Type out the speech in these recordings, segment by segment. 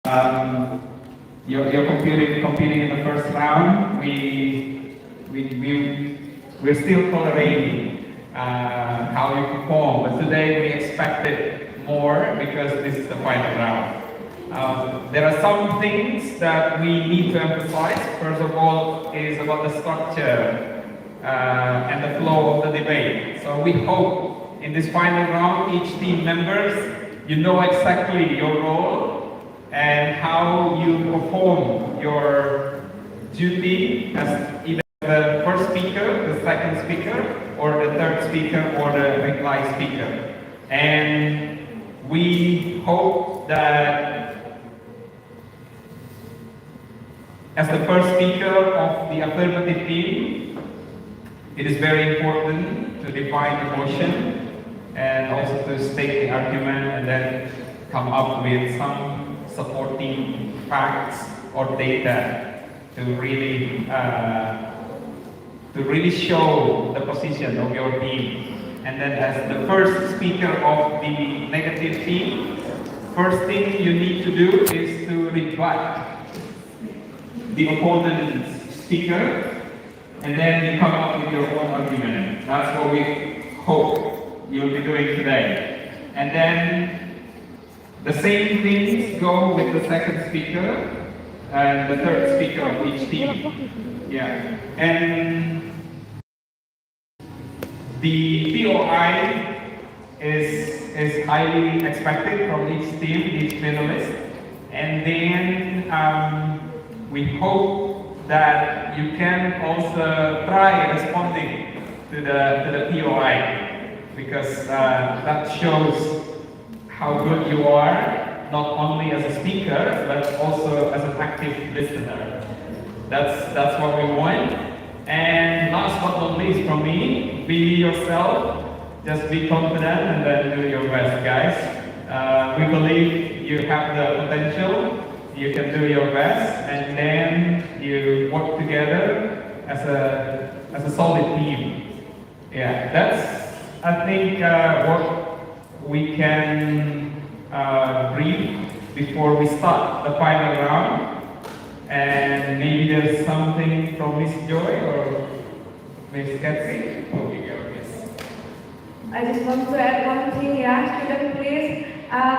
Um, you're competing in the first round. We're still tolerating how you perform, but today we expected more because this is the final round. There are some things that we need to emphasize. First of all, is about the structure and the flow of the debate. So we hope in this final round, each team members, you know exactly your role and how you perform your duty as either the first speaker, the second speaker, or the third speaker, or the reply speaker. And we hope that as the first speaker of the affirmative team, it is very important to define the motion and also to state the argument and then come up with some supporting facts or data to really show the position of your team. And then as the first speaker of the negative team, first thing you need to do is to rebut the opponent's speaker, and then you come up with your own argument. That's what we hope you'll be doing today. And then the same things go with the second speaker and the third speaker of each team. Yeah. And the POI is highly expected from each team, each finalist. And then we hope that you can also try responding to the POI, because that shows how good you are, not only as a speaker, but also as an active listener. That's what we want. And last but not least from me, be yourself, just be confident and then do your best, guys. We believe you have the potential, you can do your best, and then you work together as a solid team. Yeah, that's, I think, what we can brief before we start the final round. And maybe there's something from Miss Joy or Miss Kathy. Okay, yes. I just want to add one thing, yeah. Students, please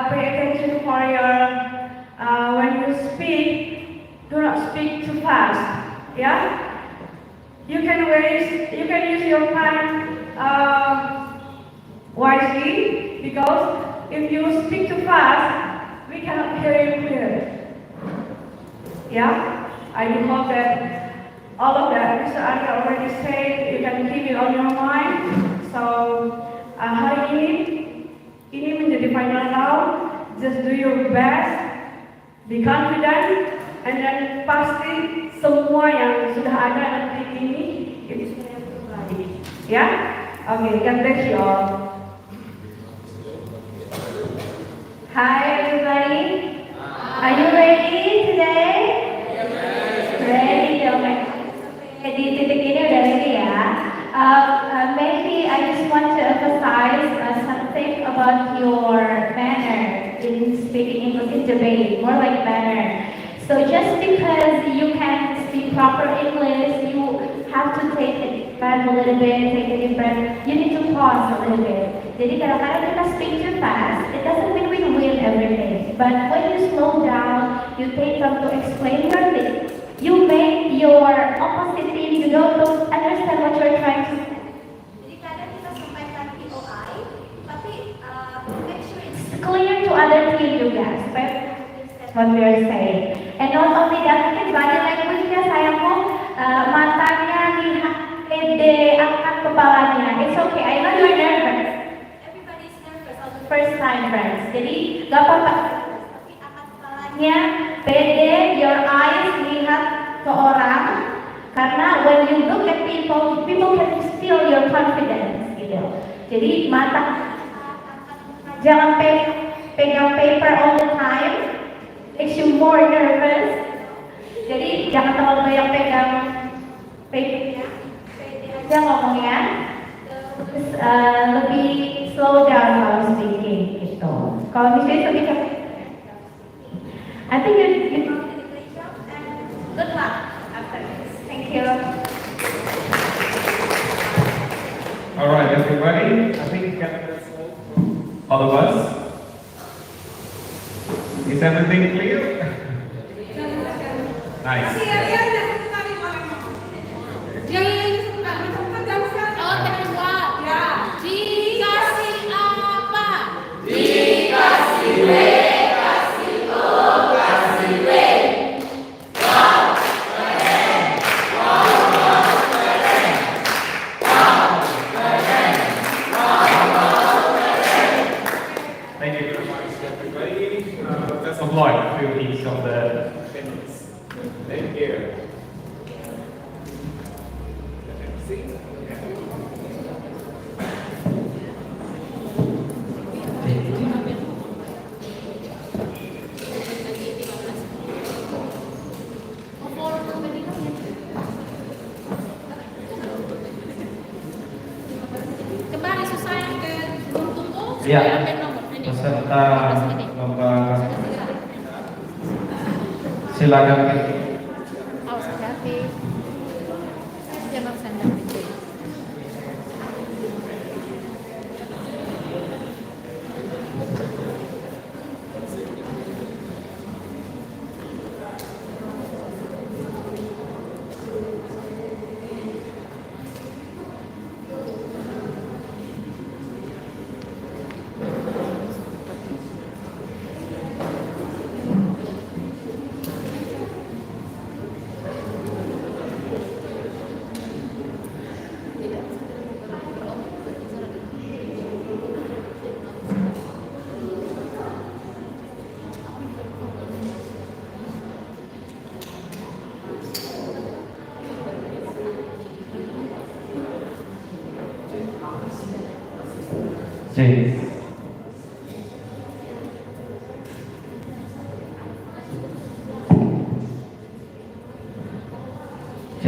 pay attention for your when you speak. Do not speak too fast, yeah. You can use your time wisely, because if you speak too fast, we cannot hear you clearly. Yeah, I do hope that all of that Mr. Arya already said, you can keep it on your mind. So hari ini menjadi final round. Just do your best, be confident, and then pasti semua yang sudah ada nanti ini itu sudah terbaik. Ya, okay, God bless you all. Hi everybody, are you ready today? Ready dong, di titik ini udah ready ya. Maybe I just want to emphasize something about your manner in speaking English in debate, more like manner. So just because you can speak proper English, you have to take a deep breath a little bit, take a deep breath. You need to pause a little bit. Jadi kadang-kadang kita speak too fast, it doesn't mean we win everything. But when you slow down, you take time to explain your thing. You make your opposite team, you don't understand what you're trying to say. Jadi kadang kita sampaikan POI, tapi make sure it's clear to other team juga, supaya what we are saying. And not only that, mungkin body language-nya sayangku, matanya lihat pede, angkat kepalanya. It's okay, I know you're nervous. Everybody's nervous on the first time, friends. Jadi gak apa-apa, tapi angkat kepalanya, pede, your eyes lihat ke orang. Karena when you look at people, people can feel your confidence, gitu. Jadi mata, jangan pegang paper all the time, makes you more nervous. Jadi jangan terlalu banyak pegang papernya, pede aja ngomongnya. Terus lebih slow down kalau speaking gitu. Kalau misalnya lebih I think you did a great job and good luck after this. Thank you. All right, everybody. I think all of us. Is everything clear? Nice. Oh, kedua. Ya. Dikasih apa? Dikasih W, kasih O, kasih W. Wow, keren. Wow, wow, keren. Wow, keren. Wow, wow, keren. Thank you very much, everybody. Let's applaud to each of the panelists. Thank you. Kembali susah yang ke tunggu. Iya. Supaya ambil nomor ini. Peserta Ini. lomba silakan. Awas hati-hati. Jangan sandal pintu. C. C.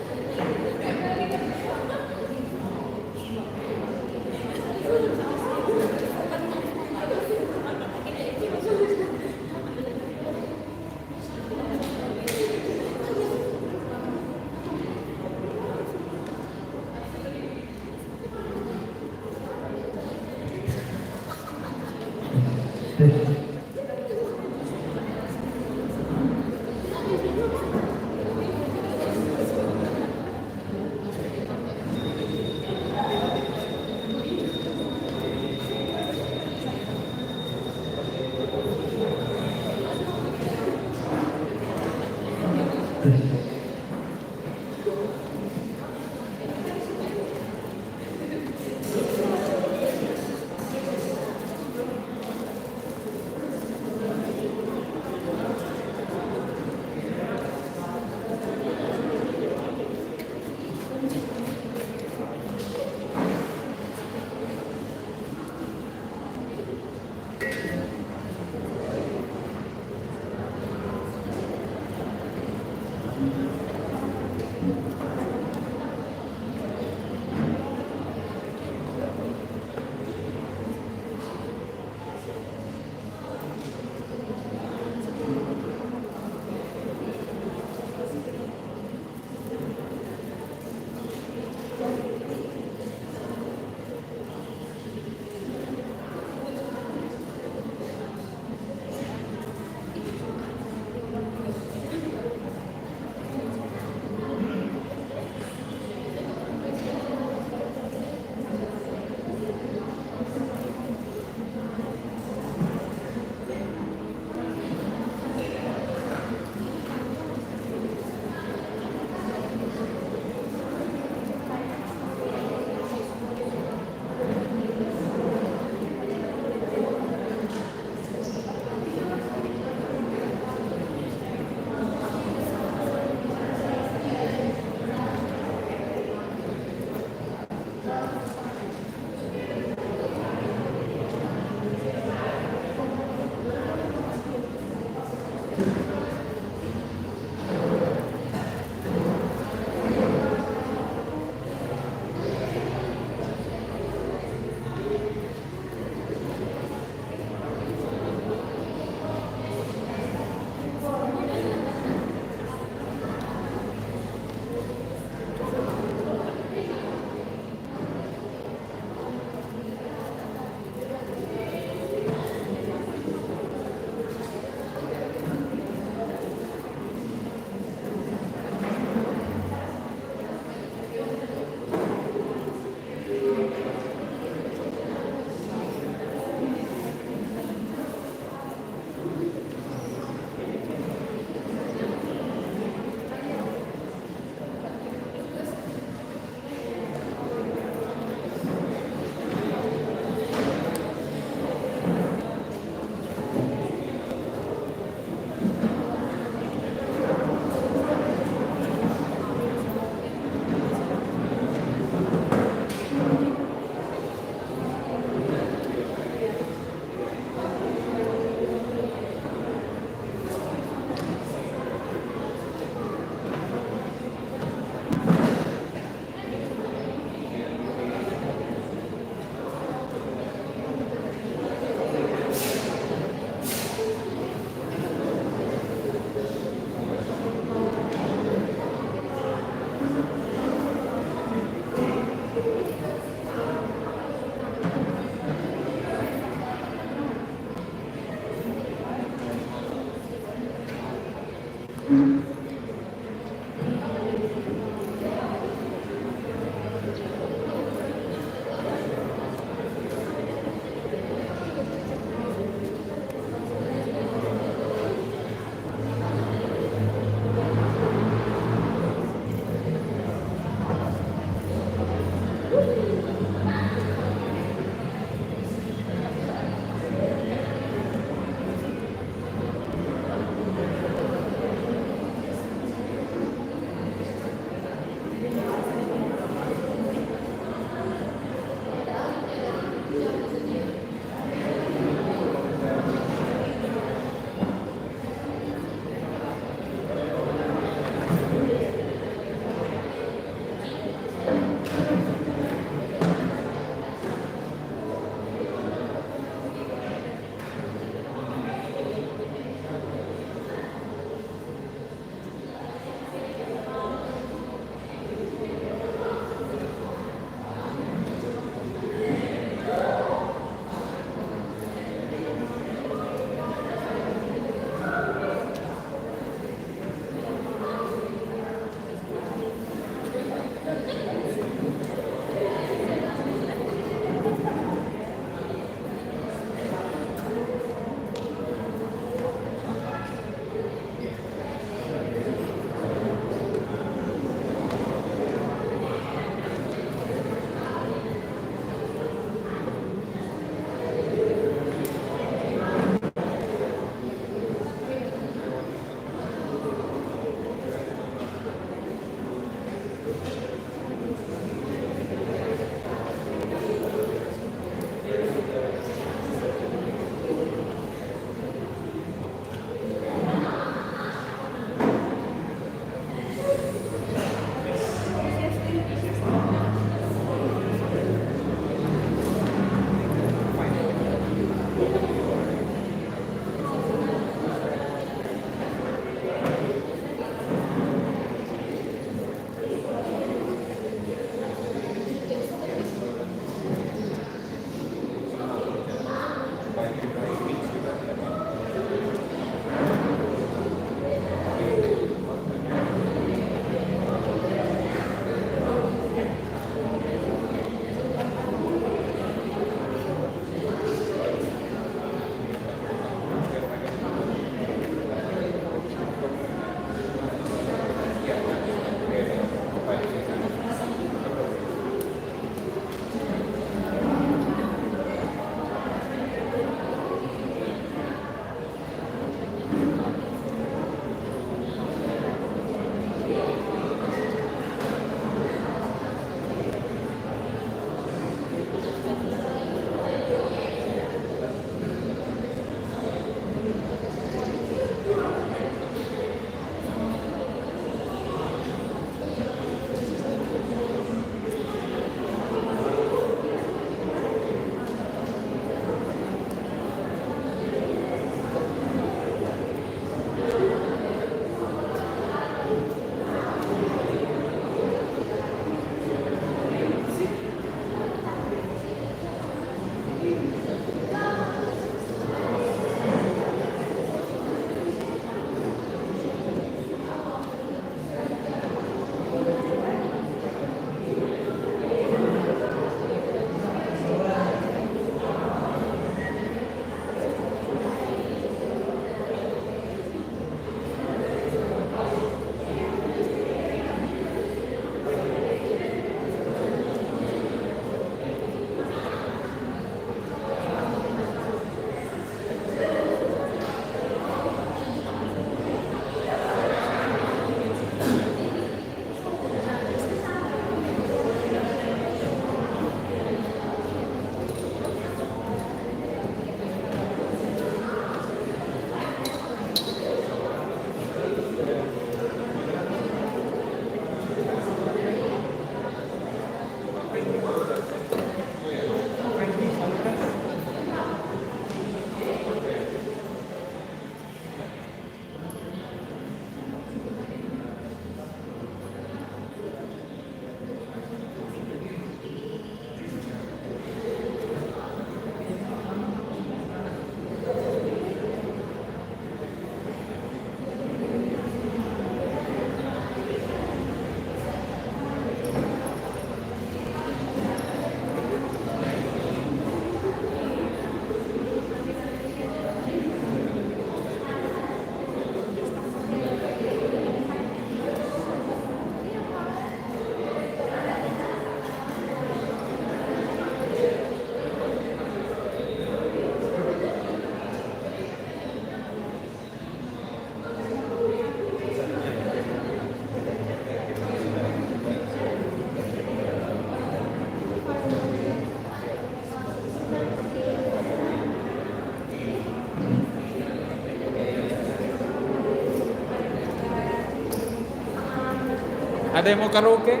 Ada yang mau karaoke?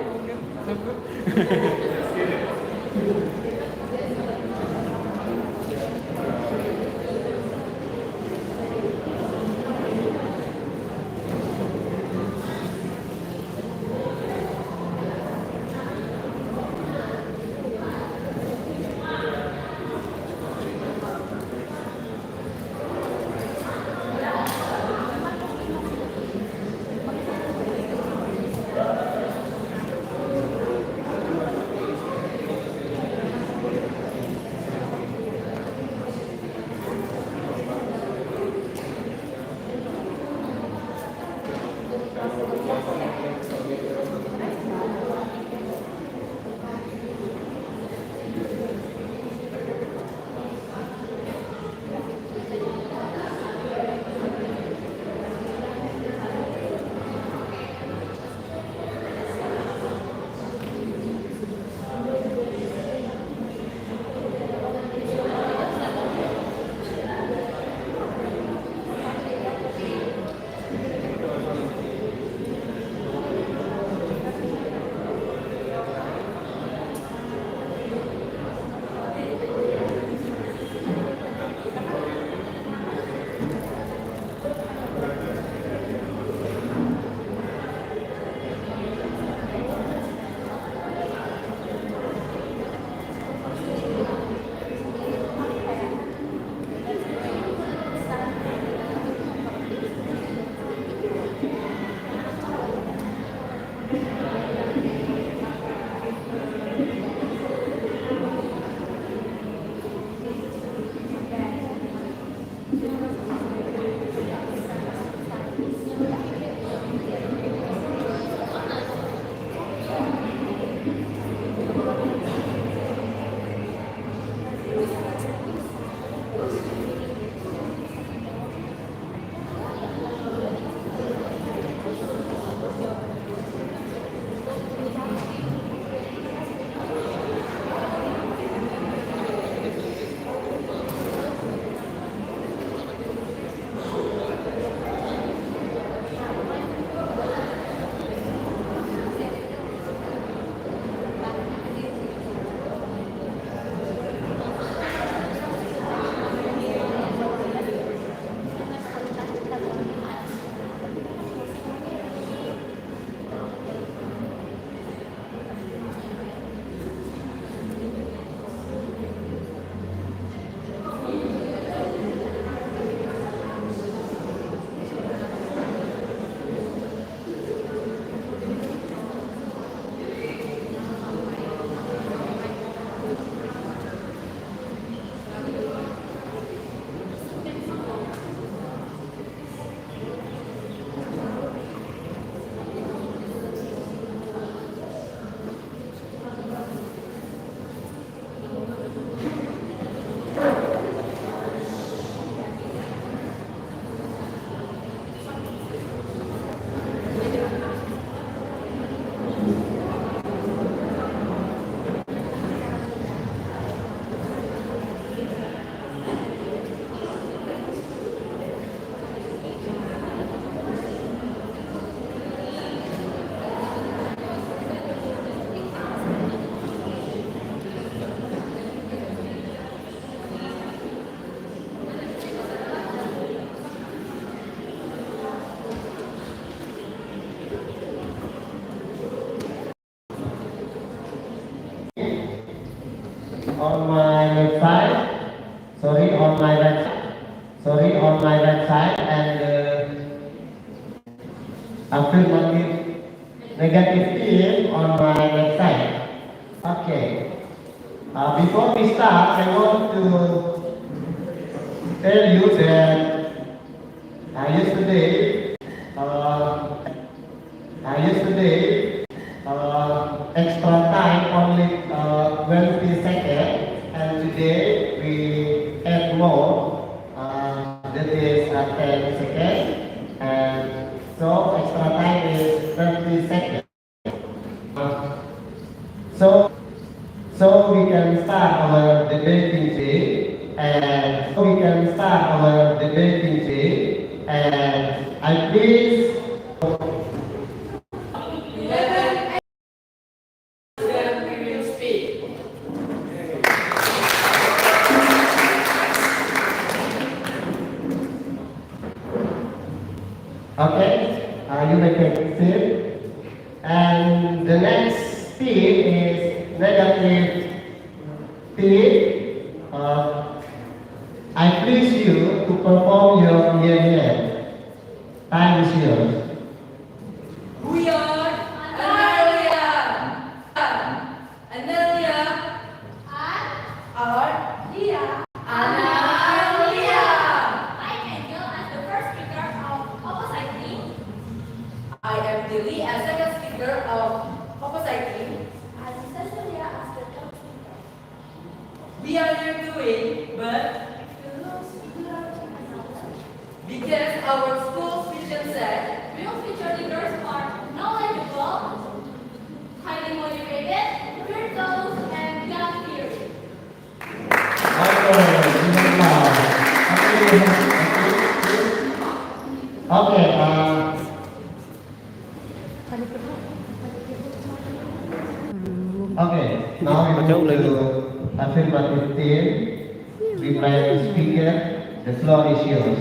website. Sorry, on my website. Sorry, on my website and affirmative negative theme on my website. Okay. Before we start, I want to tell you that yesterday, extra time only 20 seconds, and today we add more, that is 10 seconds, and so extra time is 30 seconds. So we can start our debating day, and I please. Okay, you may take a seat. And the next theme is negative theme. I please you to perform your yeah. Time is yours. We are Analia. Analia. Analia. I can go as the first speaker of opposite team. I am Dilly as second speaker of opposite team. And Cecilia as the third speaker. We are here to win, but because our school vision said We will feature leaders who are knowledgeable, highly motivated, virtuous, and God-fearing. Okay, okay, now we move to affirmative team. We plan speaker. The floor is yours.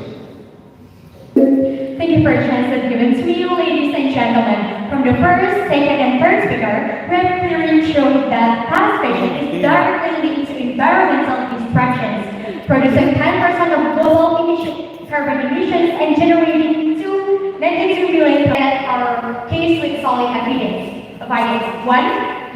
Thank you for a chance that's given to me, ladies and gentlemen. From the first, second, and third speaker, we have clearly shown that participation is directly linked to environmental distractions, producing 10% of global carbon emissions and generating 92 million that are case with solid evidence. 1.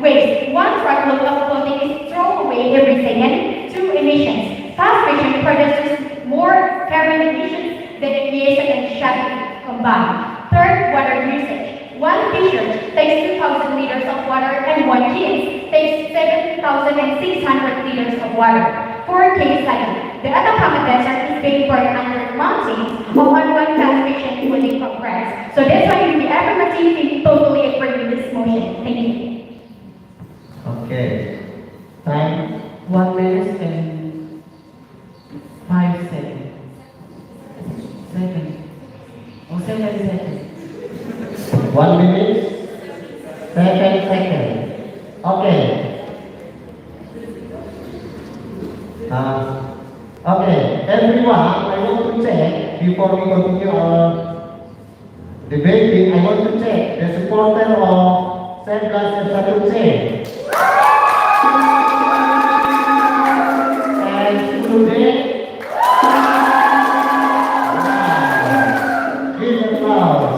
Waste. 1 truckload of clothing is thrown away every second. 2. Emissions. Participation produces more carbon emissions than aviation and shipping combined. 3rd, water usage. 1 teacher takes 2,000 liters of water and 1 kid takes 7,600 liters of water. 4 case study. The Atacama Desert is being burned under mountains of one participation including progress. So that's why the affirmative team totally agree with this motion. Thank you. Okay. Time. 1 minute and 5 seconds. 7 seconds. 1 minute, 7 seconds. Okay. Okay, everyone, I want to check before we continue our debating. I want to check the supporter of Sandglass Satu. And today, give applause.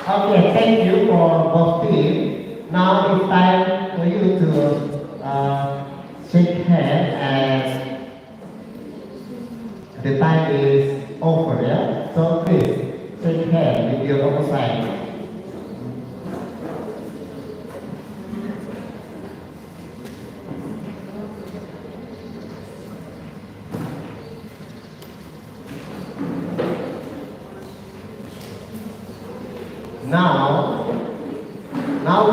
Okay, thank you for both teams. Now it's time for you to shake hands, and the time is over, yeah? So please, shake hands with your opposite. Now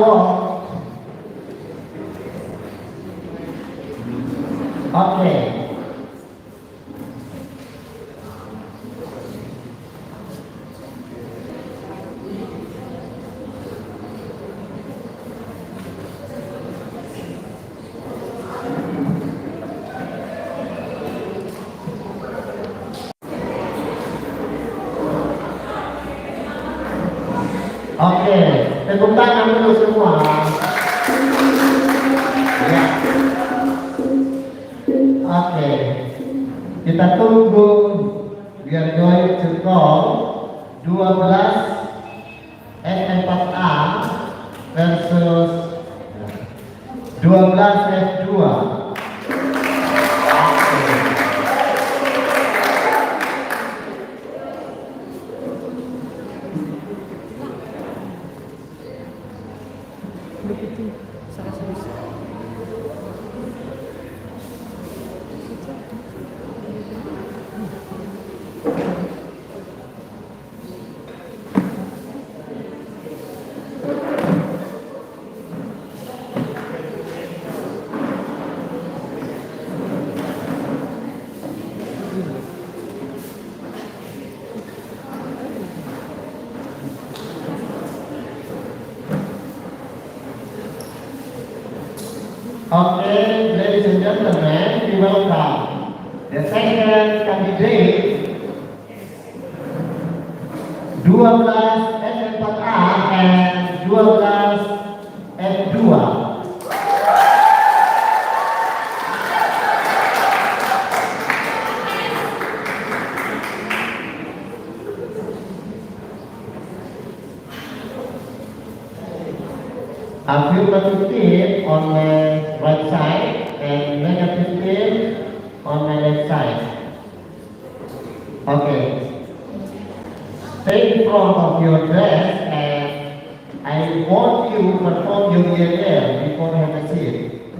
what? Okay. Oke, tepuk tangan dulu semua. Kita tunggu. We are going to call 12 S4A versus 12 F2. Okay, ladies and gentlemen, we welcome the second candidate, 12 S4A and 12 F2. Affirmative team on my right side and negative team on my left side. Okay. Stay in front of your dress and I want you to perform your yell before you have a seat.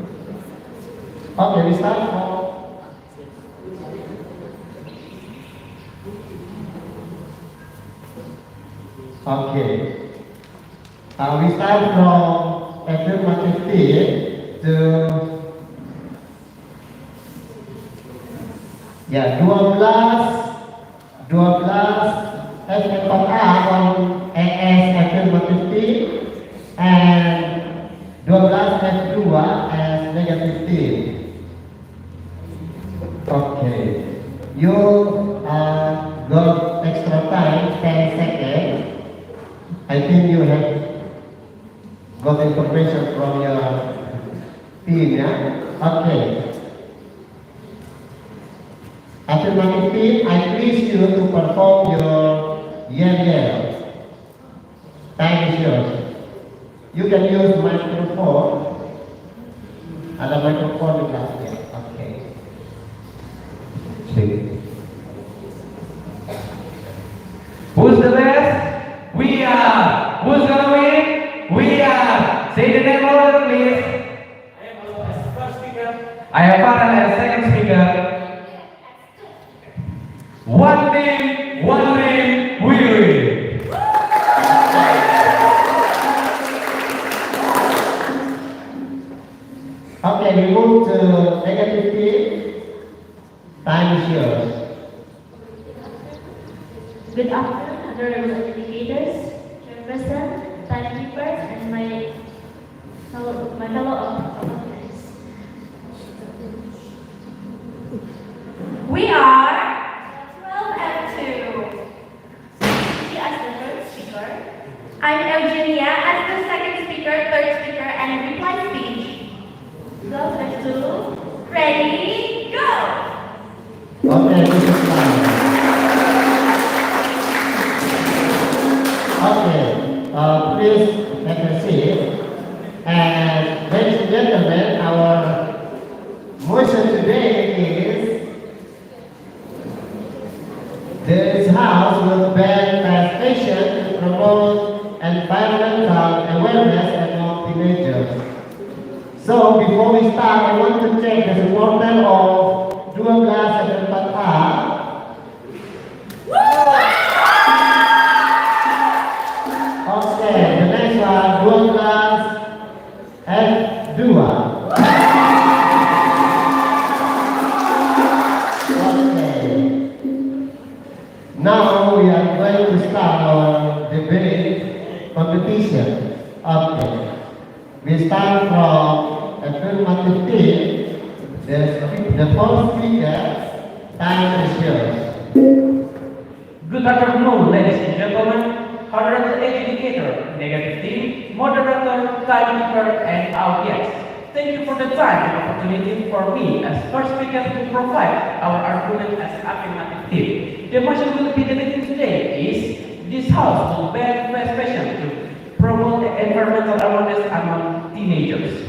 Okay, we start from okay. We start from affirmative team to 12 S4A on as affirmative team and 12 F2 as negative team. Okay. You got extra time, 10 seconds. I think you have got information from your team, yeah? Okay. Affirmative team, I please you to perform your yell. Time is yours. You can use microphone. Ada microphone di belakang. Okay. Speak. Who's the best? We are. Who's gonna win? We are. Say the name louder, please. I am Alon as first speaker. I have Farhan as second speaker. One name, we win. Okay, we move to negative team. Time is yours. Good afternoon, honorable educators, chairperson, timekeepers, and my fellow officers. We are 12 F2. She as the first speaker. I'm Eugenia as the second speaker, third speaker, and reply speech. 12 F2, ready, go! Okay, this is fine. Okay, please have a seat. And ladies and gentlemen, our motion today is this house will ban fast fashion to promote environmental awareness among teenagers. So before we start, I want to check the supporter of 12 and 4A. Okay, the next one, 12 F2. Okay. Now we are going to start our debate competition. Okay. We start from affirmative team. The first speaker, time is yours. Good afternoon, ladies and gentlemen. Honorable educator, negative team, moderator, timekeeper, and audience. Thank you for the time and opportunity for me as first speaker to provide our argument as affirmative team. The motion will be debated today is this house will ban fast fashion to promote environmental awareness among teenagers.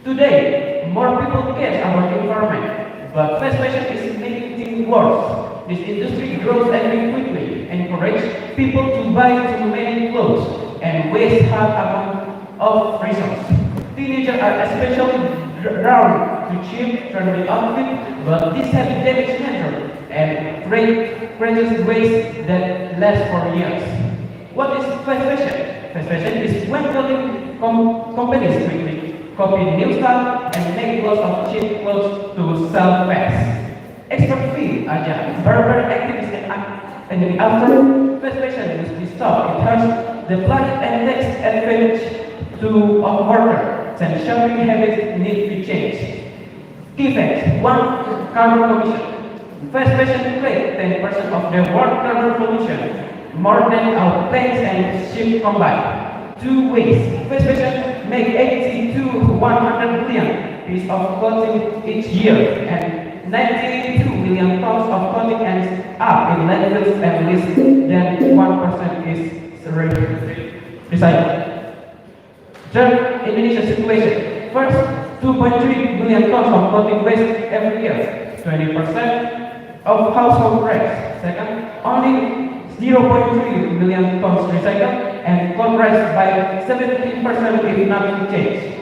Today, more people care about the environment, but fast fashion is making things worse. This industry grows very quickly, encourage people to buy too many clothes, and waste hard amount of resources. Teenagers are especially drawn to cheap, trendy outfits, but this has damaged nature and creates waste that lasts for years. What is fast fashion? Fast fashion is when clothing companies quickly copy new style and make lots of cheap clothes to sell fast. Expert fee aja, barber activists and after fast fashion is be stopped, it hurts the planet and takes advantage of workers. And shopping habits need to change. Key facts: 1. Carbon pollution. Fast fashion creates 10% of the world carbon pollution, more than our planes and ships combined. 2. Waste. Fast fashion make 80 to 100 million pieces of clothing each year, and 92 million tons of clothing ends up in landfills, and less than 1% is recycled. Third, Indonesia's situation. First, 2.3 billion tons of clothing waste every year, 20% of household waste. Second, only 0.3 million tons recycled, and clothes rise by 17% if nothing changes.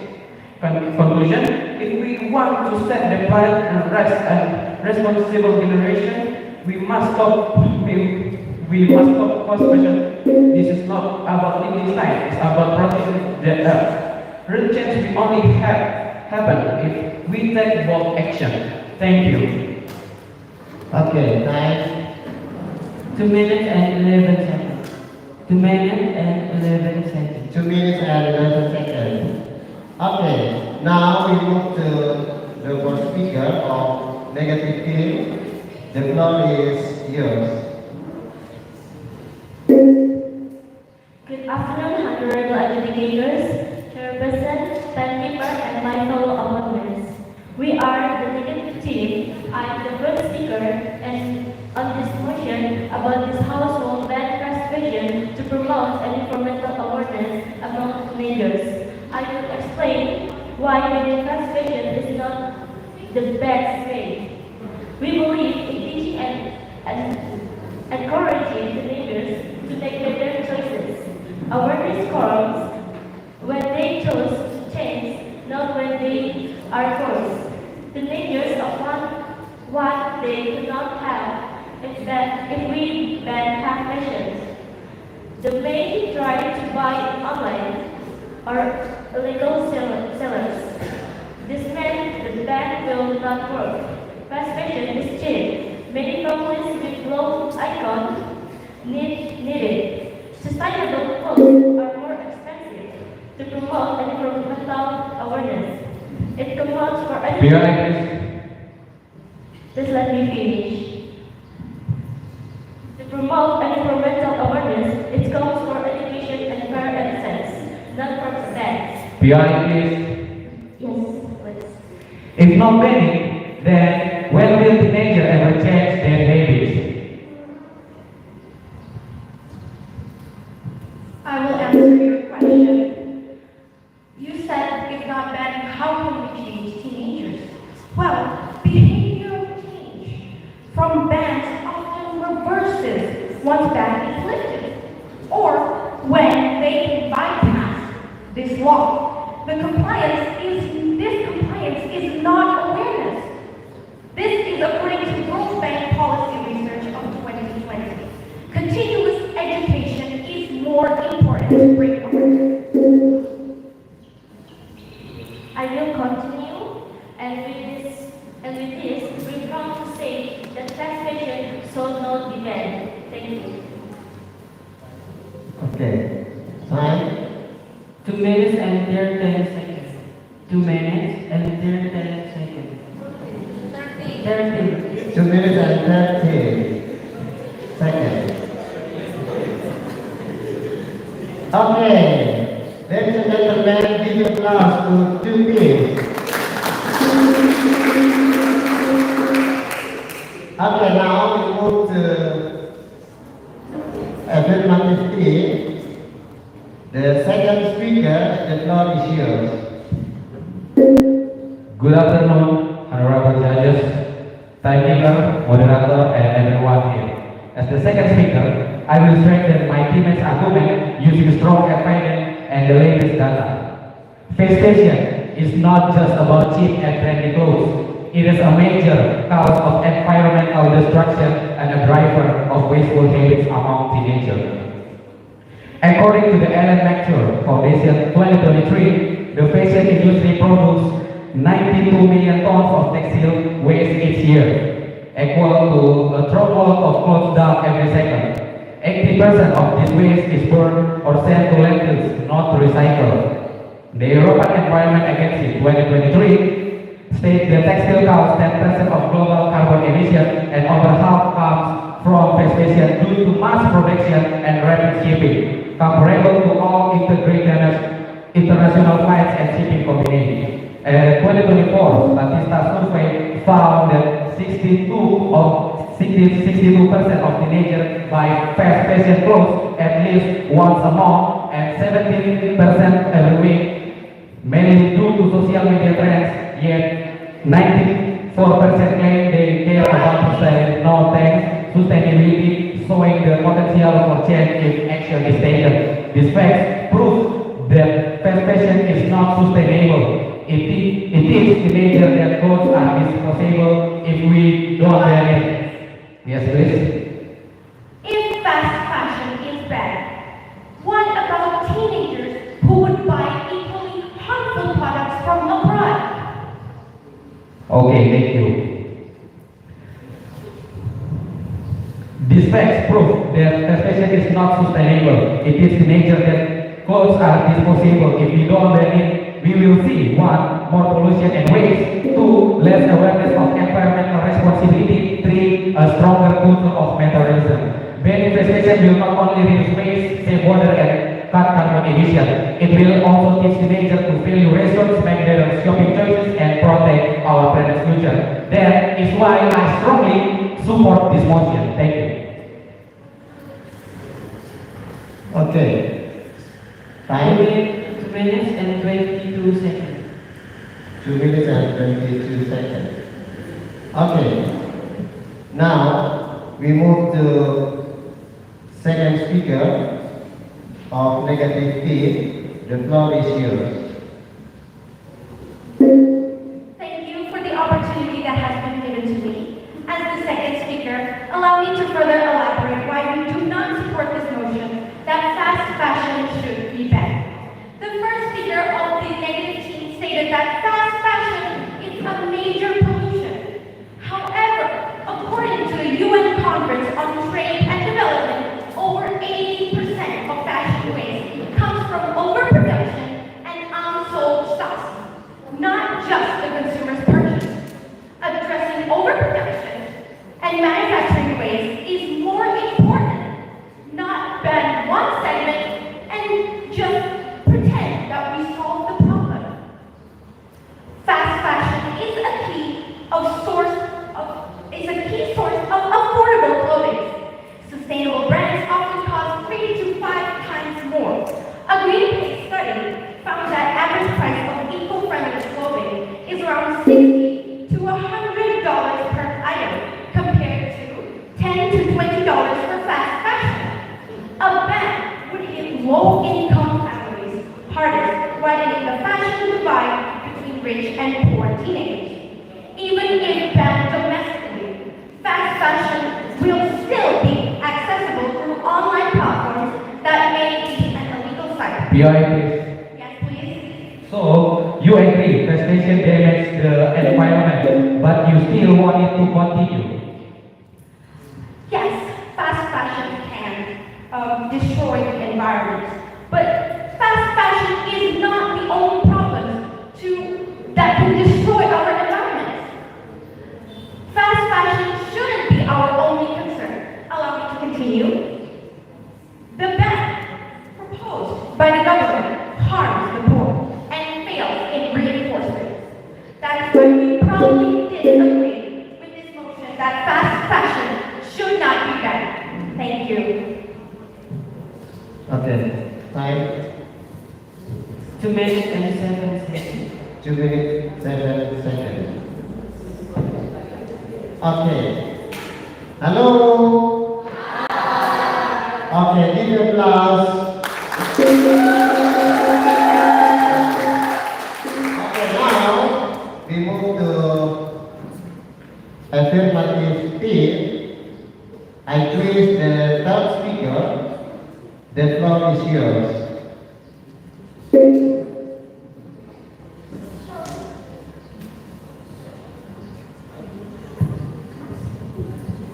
Conclusion: if we want to set the planet and raise a responsible generation, we must stop fast fashion. This is not about limiting science, it's about protecting the earth. Real change will only happen if we take bold action. Thank you. Okay, time. 2 minutes and 11 seconds. 2 minutes and 11 seconds. 2 minutes and 11 seconds. Okay, now we move to the first speaker of negative team. The floor is yours. Good afternoon, honorable adjudicators, chairperson, timekeeper, and my fellow opponents. We are the negative team. I am the first speaker, and on this motion about this household ban fast fashion to promote an environmental awareness among teenagers. I will explain why banning fast fashion is not the best way. We believe in teaching and encouraging teenagers to make better choices. Awareness comes when they choose to change, not when they are forced. Teenagers often what they do not have if we ban fast fashion. They may try to buy online or illegal sellers. This meant the ban will not work. Fast fashion is cheap. Many families with low income need it. Sustainable clothes are more expensive to promote environmental awareness. It promotes for education. Just let me finish. To promote environmental awareness, it calls for education and fair access, not for bans. Please. Yes, please. If not banning, then when will teenagers ever change their habits? I will answer your question. You said if not banning, how can we change teenagers? Well, behavioral change from bans often reverses once ban is lifted, or when they can bypass this law. This compliance is not awareness. This is according to World Bank policy research of 2020. Continuous education is more important to bring awareness. I will continue, and with this, we come to say that fast fashion should not be banned. Thank you. Okay, time. 2 minutes and 10 seconds. 2 minutes and 10 seconds. 30. 2 minutes and 30 seconds. Okay, ladies and gentlemen, give applause to 2 minutes. yours. Good afternoon, honorable judges, timekeeper, moderator, and everyone here. As the second speaker, I will strengthen my teammates' argument using strong evidence and the latest data. Fast fashion is not just about cheap and trendy clothes. It is a major cause of environmental destruction and a driver of wasteful habits among teenagers. According to the Ellen Lecture Foundation 2023, the fashion industry produces 92 million tons of textile waste each year, equal to a truckload of clothes dumped every second. 80% of this waste is burned or sent to landfills, not recycled. The European Environment Agency 2023 states that textile counts 10% of global carbon emissions and over half comes from fast fashion due to mass production and rapid shipping, comparable to all integrated international flights and shipping combined. 2024 Statista survey found that 62% of teenagers buy fast fashion clothes at least once a month and 17% every week, mainly due to social media trends, yet 94% claim they care about sustainability, showing the potential for change if action is taken. These facts prove that fast fashion is not sustainable. It is teenagers that clothes are disposable if we don't ban it. Yes, please. If fast fashion is bad, what about teenagers who would buy equally harmful products from abroad? Okay, thank you. These facts prove that fast fashion is not sustainable. It is teenagers that clothes are disposable. If we don't ban it, we will see 1. More pollution and waste, 2. Less awareness of environmental responsibility, 3. A stronger culture of materialism. Banning fast fashion will not only reduce waste, save water, and cut carbon emissions. It will also teach teenagers to value resources, make better shopping choices, and protect our planet's future. That is why I strongly support this motion. Thank you. Okay. Time. 2 minutes and 22 seconds. 2 minutes and 22 seconds. Okay. Now we move to second speaker of negative team. The floor is yours. Thank you for the opportunity that has been given to me. As the second speaker, allow me to further elaborate why we do not support this motion that fast fashion should be banned. The first speaker of the negative team stated that fast fashion is a major pollution. However, according to the UN Conference on Trade and Development, over 80% of fashion waste comes from overproduction and unsold stocks, not just the consumer's purchase. Addressing overproduction and manufacturing waste is more important, not ban one segment and just pretend that we solved the problem. Fast fashion is a key source of affordable clothing. Sustainable brands often cost 3 to 5 times more. A Greenpeace study found that average price of eco-friendly clothing is around $60 to $100 per item, compared to $10 to $20 for fast fashion. A ban would hit low-income families hardest, widening the fashion divide between rich and poor teenagers. Even if banned domestically, fast fashion will still be accessible through online platforms that may be an illegal site. PI, please. Yes, please. So, you agree fast fashion damages the environment, but you still want it to continue? Yes, fast fashion can destroy the environment, but fast fashion is not the only problem that can destroy our environment. Fast fashion shouldn't be our only concern. Allow me to continue. The ban proposed by the government harms the poor and fails in reinforcement. That is why we proudly disagree with this motion that fast fashion should not be banned. Thank you. Okay. Time. 2 minutes and 2 minutes 7 seconds. Okay. Hello. Okay, give your applause. Okay, now we move to affirmative speech. I please the third speaker. The floor is yours.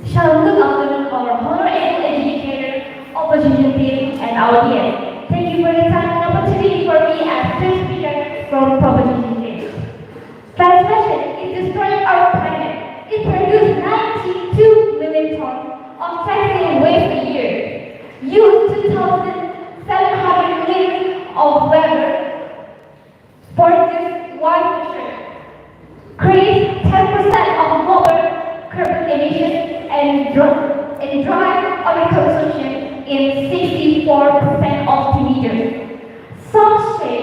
Shalom, good afternoon, our honorable educator, opposition team, and audience. Thank you for your time and opportunity for me as first speaker from proposition team. Fast fashion is destroying our planet. It produces 92 million tons of textile waste a year. Use 2,700 liters of leather for just one shirt. Creates 10% of global carbon emissions and drive oil consumption in 64% of teenagers. Some say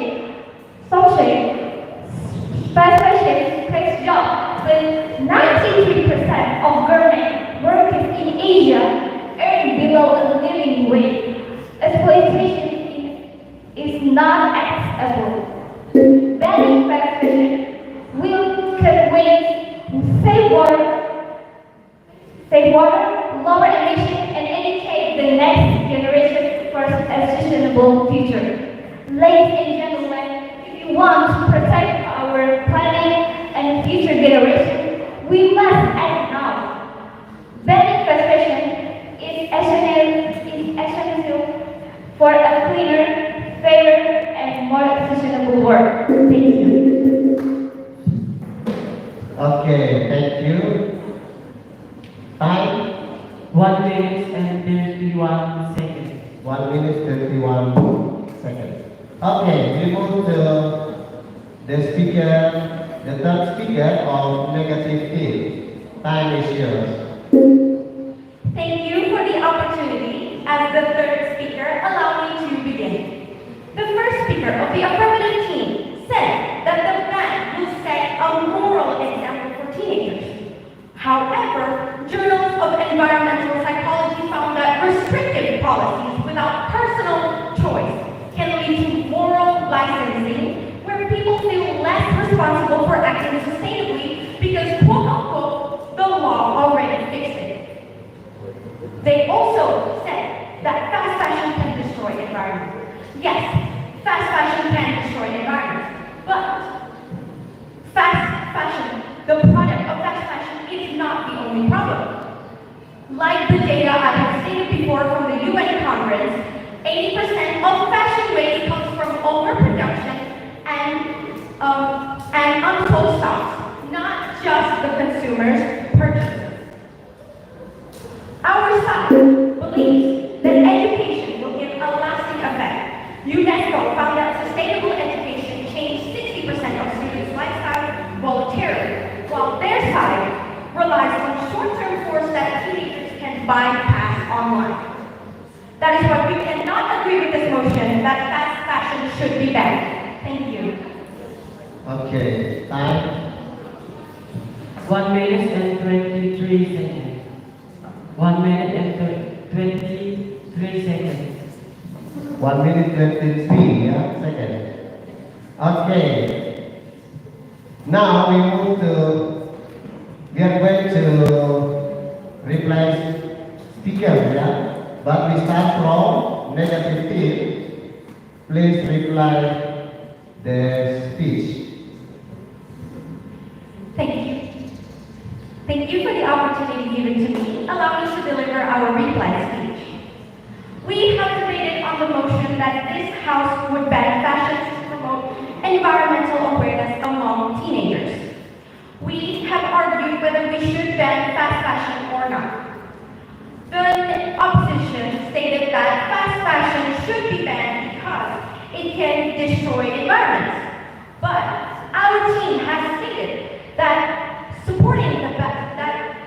fast fashion takes jobs, but 93% of government workers in Asia earn below a living wage. Exploitation is not acceptable. Banning fast fashion will cut waste, save water, lower emissions, and educate the next generation for a sustainable future. Ladies and gentlemen, if you want to protect our planet and future generations, we must act now. Banning fast fashion is essential for a cleaner, fairer, and more sustainable world. Thank you. Okay, thank you. Time 1 minute and 31 seconds. 1 minute 31 seconds. Okay, we move to the third speaker of negative team. Time is yours. Thank you for the opportunity. As the third speaker, allow me to begin. The first speaker of the affirmative team said that the ban will set a moral example for teenagers. However, journals of environmental psychology found that restrictive policies without personal choice can lead to moral licensing, where people feel less responsible for acting sustainably because, quote unquote, the law already fixed it. They also said that fast fashion can destroy the environment. Yes, fast fashion can destroy the environment, but fast fashion, the product of fast fashion, is not the only problem. Like the data I have stated before from the UN Conference, 80% of fashion waste comes from overproduction and unsold stocks, not just the consumer's purchases. Our side believes that education will give a lasting effect. UNESCO found that sustainable education changed 60% of students' lifestyle voluntarily, while their side relies on short-term force that teenagers can bypass online. That is why we cannot agree with this motion that fast fashion should be banned. Thank you. Okay, time 1 minute and 23 seconds. 1 minute and 23 seconds. 1 minute 23 seconds. Okay. Now we are going to replace speakers, but we start from negative team. Please reply the speech. Thank you. Thank you for the opportunity given to me. Allow me to deliver our reply speech. We have debated on the motion that this House would ban fashion to promote environmental awareness among teenagers. We have argued whether we should ban fast fashion or not. The opposition stated that fast fashion should be banned because it can destroy environments. But our team has stated that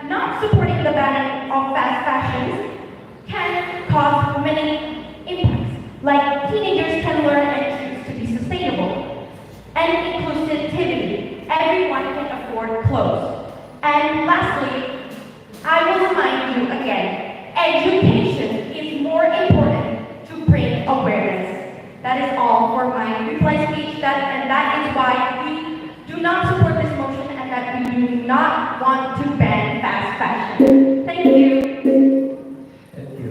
not supporting the banning of fast fashion can cause many impacts, like teenagers can learn and choose to be sustainable, and inclusivity everyone can afford clothes. And lastly, I will remind you again, education is more important to bring awareness. That is all for my reply speech, and that is why we do not support this motion and that we do not want to ban fast fashion. Thank you. Thank you.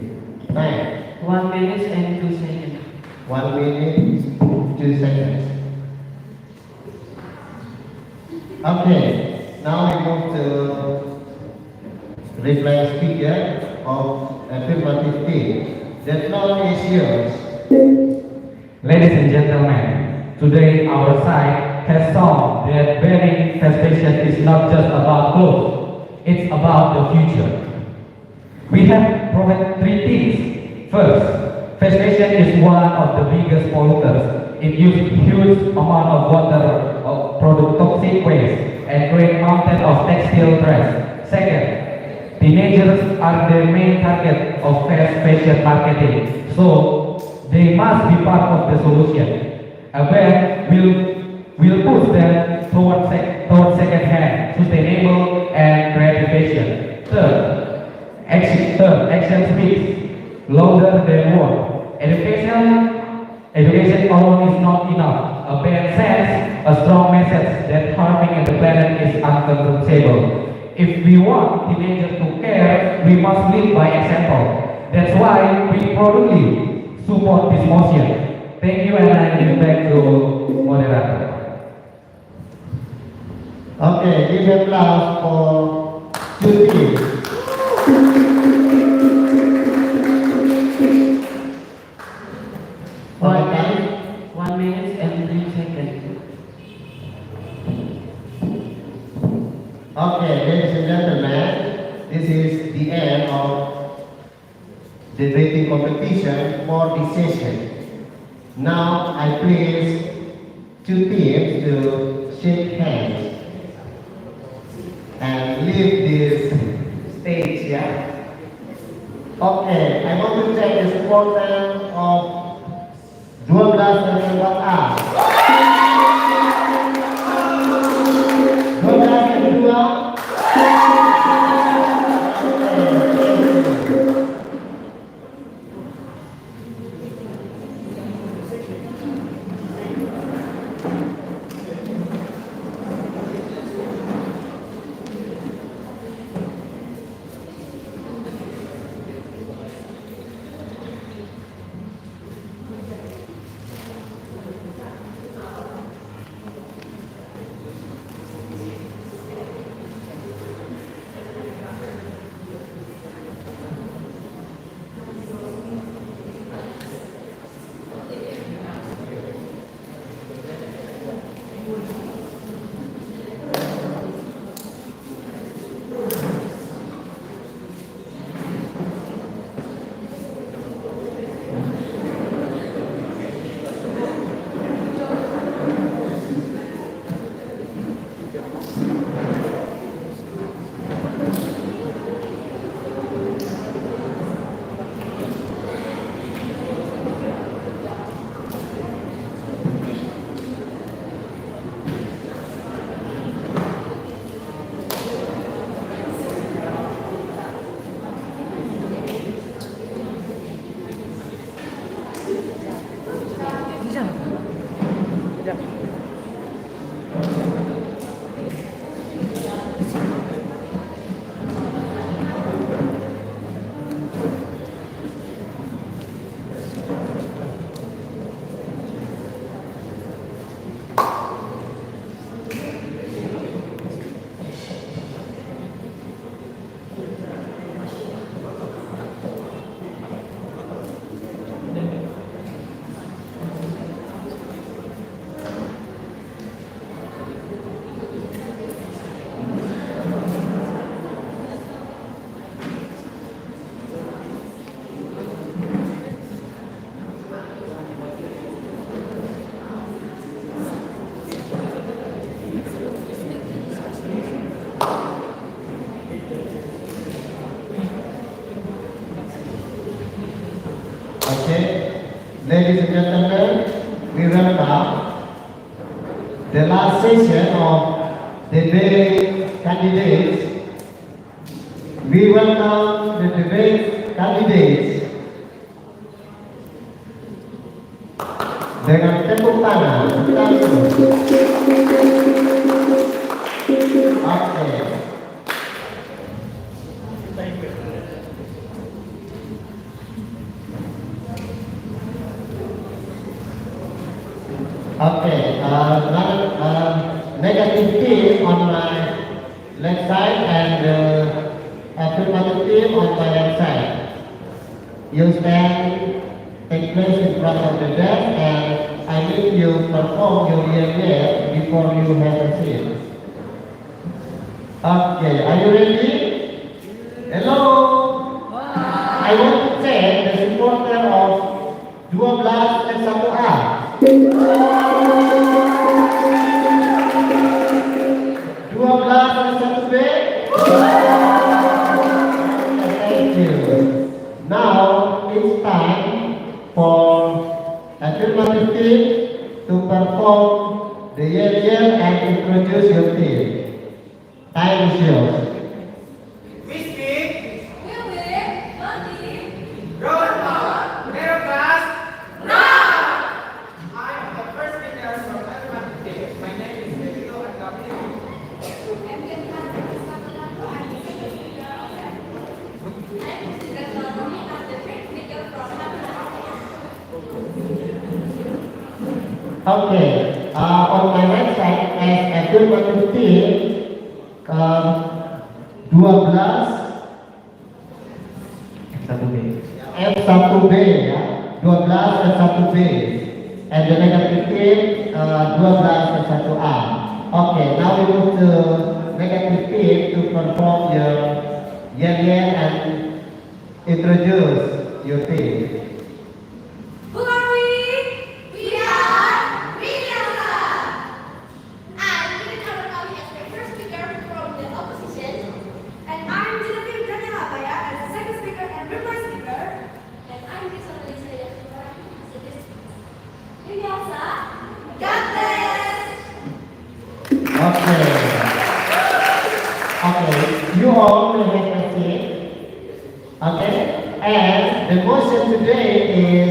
Right. 1 minute and 2 seconds. 1 minute, 2 seconds. Okay, now we move to reply speaker of affirmative team. The floor is yours. Ladies and gentlemen, today our side has shown that wearing fast fashion is not just about clothes, it's about the future. We have proven 3 things. First, fast fashion is one of the biggest polluters. It uses huge amount of water, produce toxic waste, and create mountain of textile waste. Second, teenagers are the main target of fast fashion marketing, so they must be part of the solution. Aware will push them towards second-hand, sustainable, and creative fashion. Third, action speaks louder than words. Education alone is not enough. A ban sends a strong message that harming the planet is uncontrollable. If we want teenagers to care, we must lead by example. That's why we proudly support this motion. Thank you, and I give back to moderator. Okay, give applause for 2 teams. Okay. 1 minute and 3 seconds. Okay, ladies and gentlemen, this is the end of the debating competition for this session. Now I please 2 teams to shake hands and leave this stage, yeah? Okay, I want to check the supporter of 12 dan WhatsApp. 12 yang kedua. Ladies and gentlemen, we welcome the last session of debate candidates. We welcome the debate candidates dengan tepuk tangan. Oke. Okay, negative team on my left side and affirmative team on my right side. You stand, take place in front of the desk, and I need you perform your yeah before you have a seat. Okay, are you ready? Hello? I want to check the supporter of 12 dan 1A. 12 dan 1B. Thank you. Now it's time for affirmative team to perform the yell and introduce your team. Time is yours. We speak. Will be. Monty. Roll power. Middle class. Now. I am the first speaker from affirmative team. My name is Debat and Okay, on my right side as affirmative team, 12 F1B ya, 12 dan 1B, and the negative team 12 dan 1A. Okay, now we move to negative team to perform your yell and introduce your team. Who are we? We are Bahasa. And even our kami as the first speaker from the opposition. And I'm as the second speaker and reverse speaker. And I'm Bahasa. God bless. Okay. Okay, you all will have a seat. Okay, and the motion today is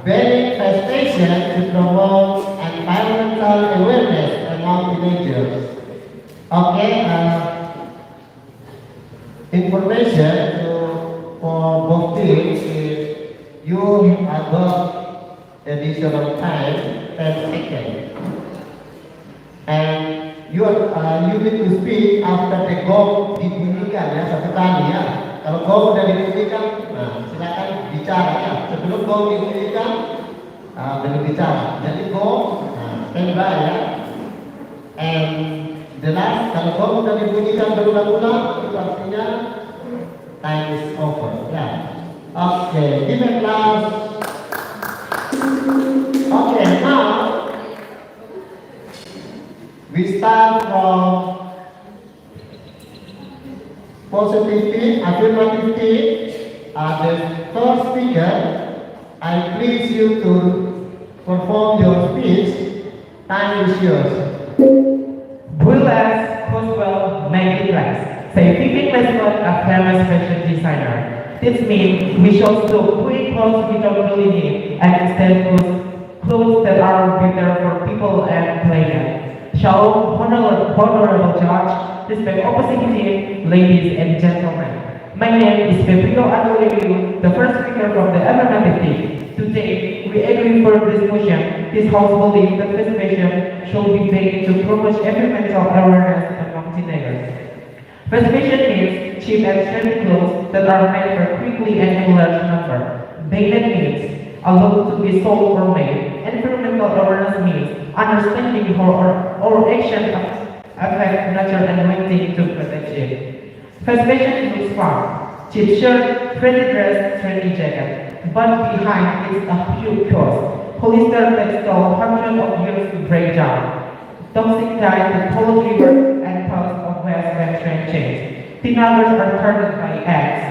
banning frustration to promote environmental awareness among teenagers. Okay, information for both teams is you have got additional time, 10 seconds. And you need to speak after the gong dibunyikan ya, satu kali ya. Kalau gong udah dibunyikan, nah silakan bicara ya. Sebelum gong dibunyikan, belum bicara. Jadi gong, standby ya. And the last, kalau gong udah dibunyikan berulang-ulang, itu artinya time is over ya. Okay, give a class. Okay, now we start from positive team, affirmative team. The first speaker, I please you to perform your speech. Time is yours. Burlesque, Coswell, Maggie Glass. Scientific Lesson, a famous fashion designer. This means we shall still put clothes we don't really need and instead put clothes that are better for people and planet. Shall honorable judge, respect opportunity, ladies and gentlemen. My name is Febrio Adoleviu, the first speaker from the affirmative team. Today, we agree for this motion. This House believes that participation should be paid to promote environmental awareness among teenagers. Participation means cheap and trendy clothes that are made for quickly and in large number. Bayonet means allowed to be sold or made. Environmental awareness means understanding how our actions affect nature and wanting to protect it. Fast fashion looks fun. Cheap shirt, trendy dress, trendy jacket. But behind is a huge cost. Polyester textile hundreds of years to break down. Toxic dyes that pollute rivers and cause of waste when trend change. Teenagers are targeted by eggs,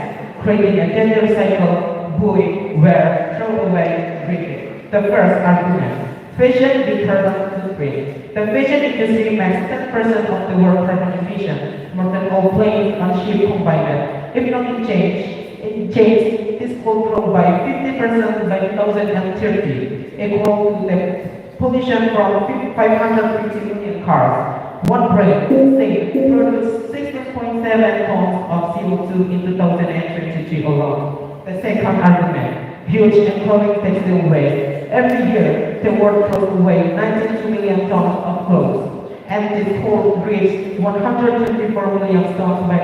creating a dangerous cycle, buoy, wear, throw away, repeat. The first argument. Fashion determines footprint. The fashion industry makes 10% of the world carbonization, more than all planes and ships combined. If not in change, this will grow by 50% by 2030, equal to the pollution from 550 million cars. One brand, say, produced 16.7 tons of CO2 in 2023 alone. The second argument, huge and growing textile waste. Every year, the world throws away 92 million tons of clothes, and this will reach 124 million tons by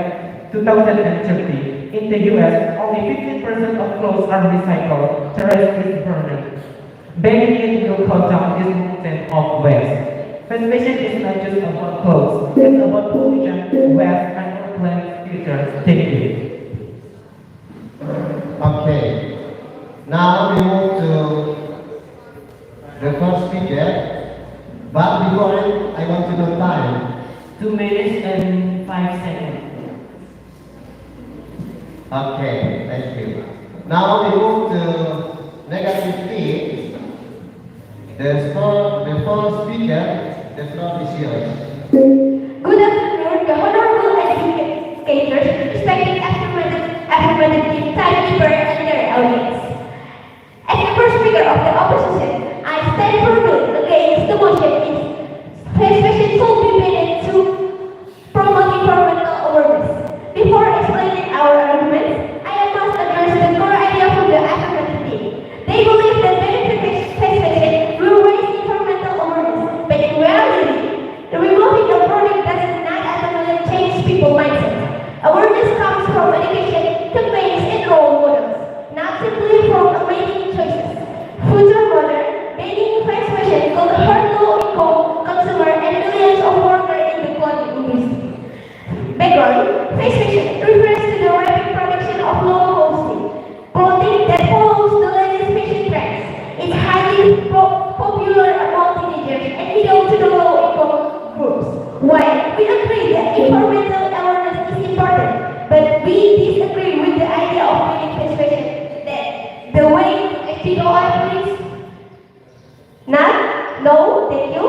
2030. In the US, only 15% of clothes are recycled, the rest is burned. Banning it will cut down this mountain of waste. Fast fashion is not just about clothes, it's about pollution, waste, and our planet's future. Thank you. Okay. Now we move to the first speaker. But before I want to know time. 2 minutes and 5 seconds. Okay, thank you. Now we move to negative speed. The first speaker, the floor is yours. Good afternoon, the honorable educators, respected affirmative timekeeper and their audience. As the first speaker of the opposition, I stand firmly against the motion fast fashion should be banned to promote environmental awareness. Before explaining our arguments, I must address the core idea from the affirmative team. They believe that banning fast fashion will raise environmental awareness, but in reality, the removing the product does not automatically change people's mindsets. Awareness comes from education, campaigns, and role models, not simply from amazing choices. Furthermore, banning fast fashion could hurt low-income consumers and millions of workers in the clothing industry. Background, fast fashion refers to the rapid production of low-costing clothing that follows the latest fashion trends. It's highly popular among teenagers and middle to the low-income groups. While we agree that environmental awareness is important, but we disagree with the idea of banning fast fashion. That the way please? Not? No? Thank you.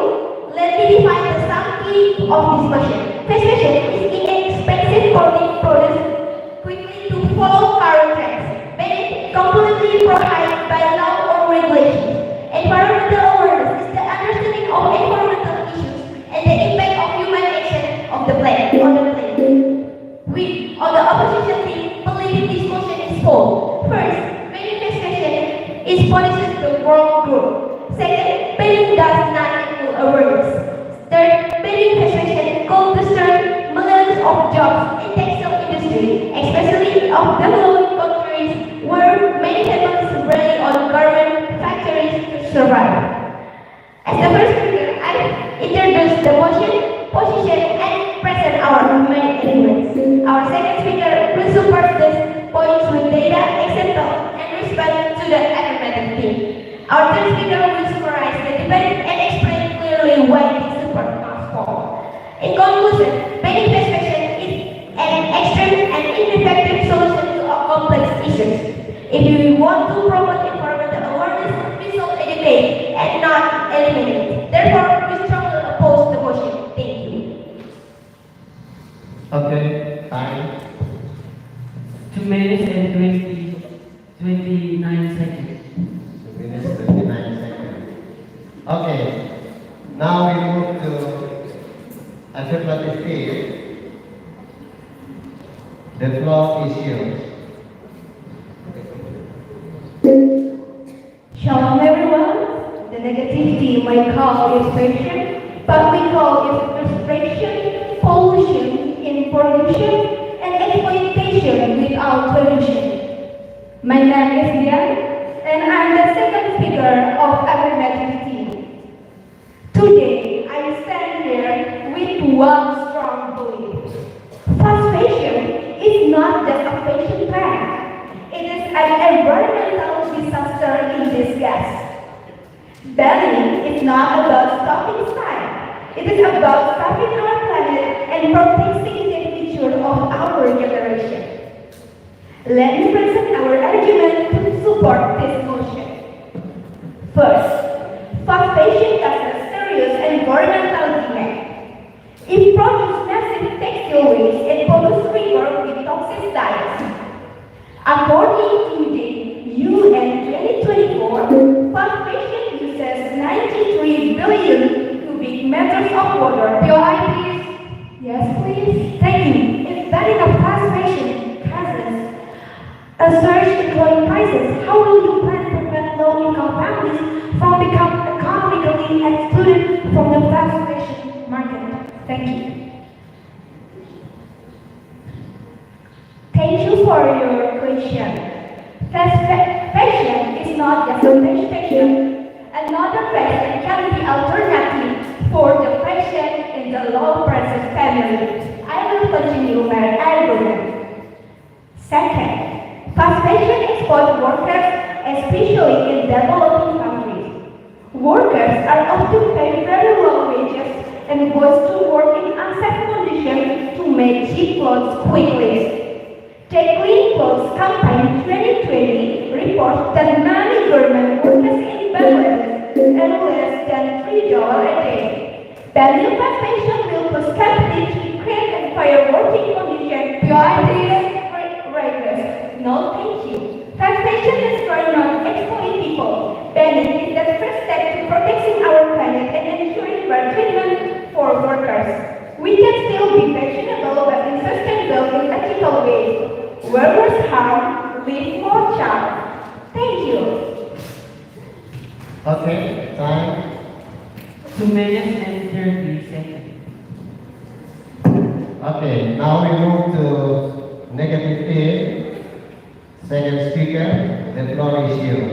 Let me define the something of this motion. Fast fashion is inexpensive clothing produced quickly to follow current trends, banning completely prohibited by law or regulations. Environmental awareness is the understanding of environmental issues and the impact of human action on the planet. We, on the opposition team, believe this motion is false. First, banning fast fashion is punishes the wrong group. Second, banning does not include awareness. Third, banning fast fashion could destroy millions of jobs in textile industry, especially of developing countries where many families rely on garment factories to survive. As the first speaker, I introduce the motion, position, and present our main elements. Our second speaker will support this points with data, example, and respect to the affirmative team. Our third speaker will summarize the debate and explain clearly why this support must fall. In conclusion, banning fast fashion is an extreme and ineffective solution to our complex issues. If we want to promote environmental awareness, we should educate and not eliminate. Therefore, we strongly oppose the motion. Thank you. Okay, time. 2 minutes and 29 seconds. 2 minutes 29 seconds. Okay, now we move to affirmative field. The floor is yours. Shalom everyone. The negativity might call it fashion, but we call it frustration, pollution, pollution, and exploitation without pollution. My name is Dian, and I'm the second speaker of affirmative team. Today, I stand here with one strong belief. Fast fashion is not just a fashion trend. It is an environmental disaster in disguise. Banning is not about stopping style. It is about stopping our planet and protecting the future of our generation. Let me present our argument to support this motion. First, fast fashion has a serious environmental how will you plan to prevent low-income families from becoming economically excluded from the fast fashion market? Thank you. Thank you for your question. Fashion is not just a fashion. Another fashion can be alternative for the fashion in the low prices family. I will continue my argument. Second, fast fashion export workers, especially in developing countries. Workers are often paid very low wages and forced to work in unsafe conditions to make cheap clothes quickly. The Clean Clothes Campaign 2020 reports that many government workers in Bangladesh earn less than $3 a day. Banning fast fashion will push companies to create and fair working conditions beyond these requests. No, thank you. Fast fashion is for not exploiting people. Banning is the first step to protecting our planet and ensuring fair treatment for workers. We can still be fashionable but in sustainable and ethical ways. Workers harm, live more child. Thank you. Okay, time. 2 minutes and 30 seconds. Okay, now we move to negative theme. Second speaker, the floor is yours.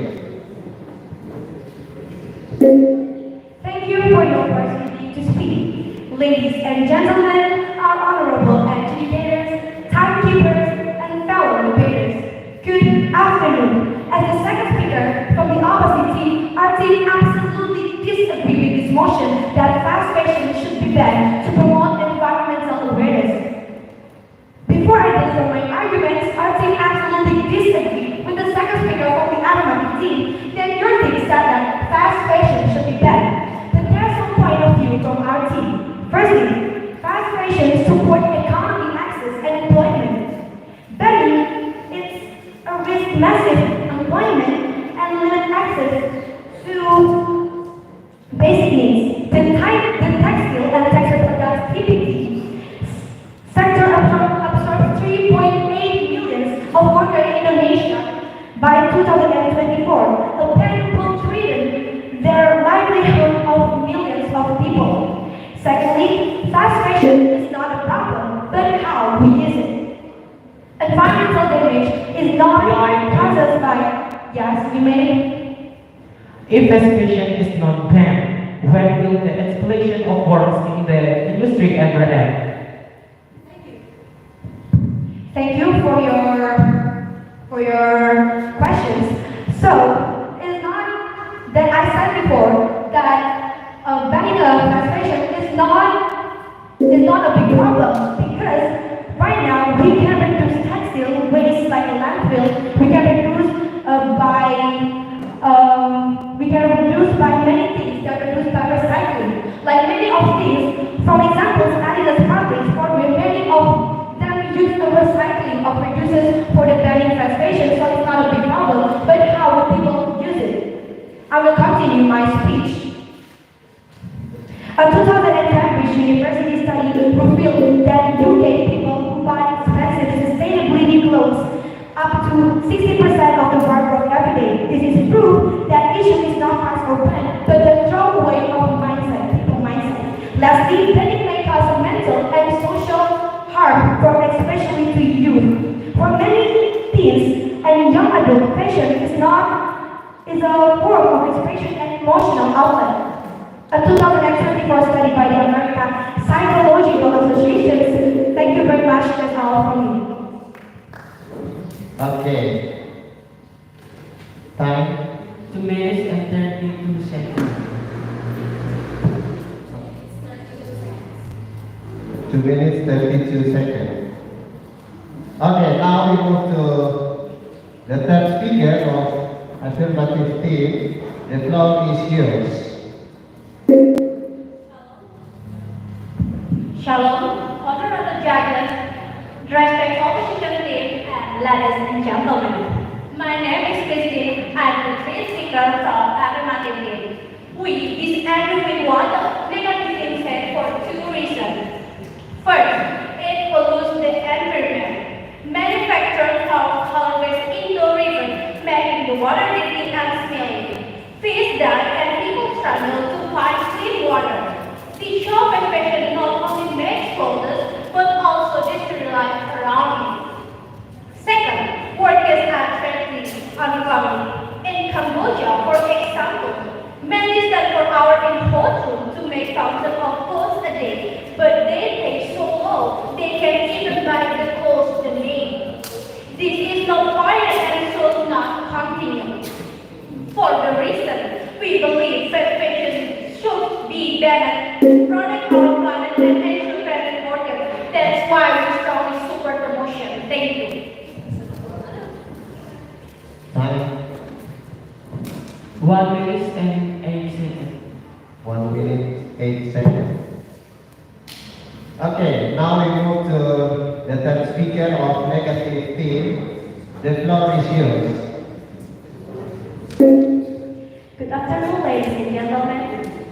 Thank you for your opportunity to speak. Ladies and gentlemen, our honorable educators, timekeepers, and fellow debaters, good afternoon. As the second speaker from the opposite team, our team absolutely disagree with this motion that fast fashion should be banned to promote environmental awareness. Before I deliver my arguments, our team absolutely disagree with the second speaker from the affirmative team that your team said that fast fashion should be banned. But there are some point of view from our team. Firstly, fast fashion support economic access and employment. Banning it risks massive employment and limit access to basic needs. The textile and textile productivity sector absorbs 3.8 million of workers in Indonesia by 2024. A ban will threaten their livelihood of millions of people. Secondly, fast fashion is not a problem, but how we use it. Environmental damage is not caused by, yes, we may. If fast fashion is not banned, when will the exploitation of workers in the industry ever end? Thank you for your questions. So, it's not that I said before that banning fast fashion is not a big problem because right now we can reduce textile waste like landfill. We can reduce by many things. We can reduce by recycling. Like many of these, from examples, Adidas fabrics, for many of them use the recycling of reduces for the banning fast fashion, so it's not a big problem. But how will people use it? I will continue my speech. A 2010 Cambridge University study revealed that UK people who buy expensive sustainability clothes up to 60% of the wardrobe every day. This is proof that issue is not fast or banned, but the throwaway of mindset, people mindset. Lastly, banning may cause mental and social harm, especially to youth. For many teens and young adults, fashion is a form of expression and emotional outlet. A 2024 study by the American Psychological Association. Thank you very much. That's all from me. Okay. Time. 2 minutes and 32 seconds. 2 minutes, 32 seconds. Okay, now we move to the third speaker of affirmative team. The floor is yours. Shalom, honorable judges, respected opposition team, and ladies and gentlemen. My name is KRISTEN. I'm the third speaker from affirmative team. We disagree with what the negative team said for two reasons. First, it pollutes the environment. Manufacturers of colorways indoor ribbons, making the Thank you. Time 1 minute and 8 seconds. 1 minute 8 seconds. Okay, now we move to the third speaker of negative theme. The floor is yours. Good afternoon, ladies and gentlemen.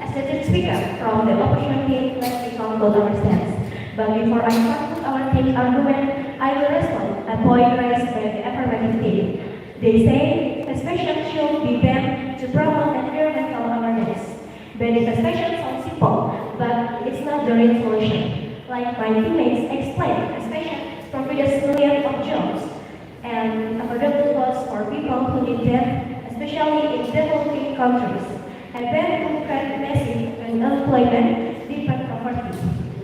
As the third speaker from the opposition team, let me conclude our stance. But before I conclude our team's argument, I will respond a point raised by the affirmative team. They say suspension should be banned to promote environmental awareness. Banning suspension sounds simple, but it's not the real solution. Like my teammates explained, suspension provides millions of jobs and affordable laws for people who need them, especially in developing countries. A ban could create massive unemployment, deepen poverty.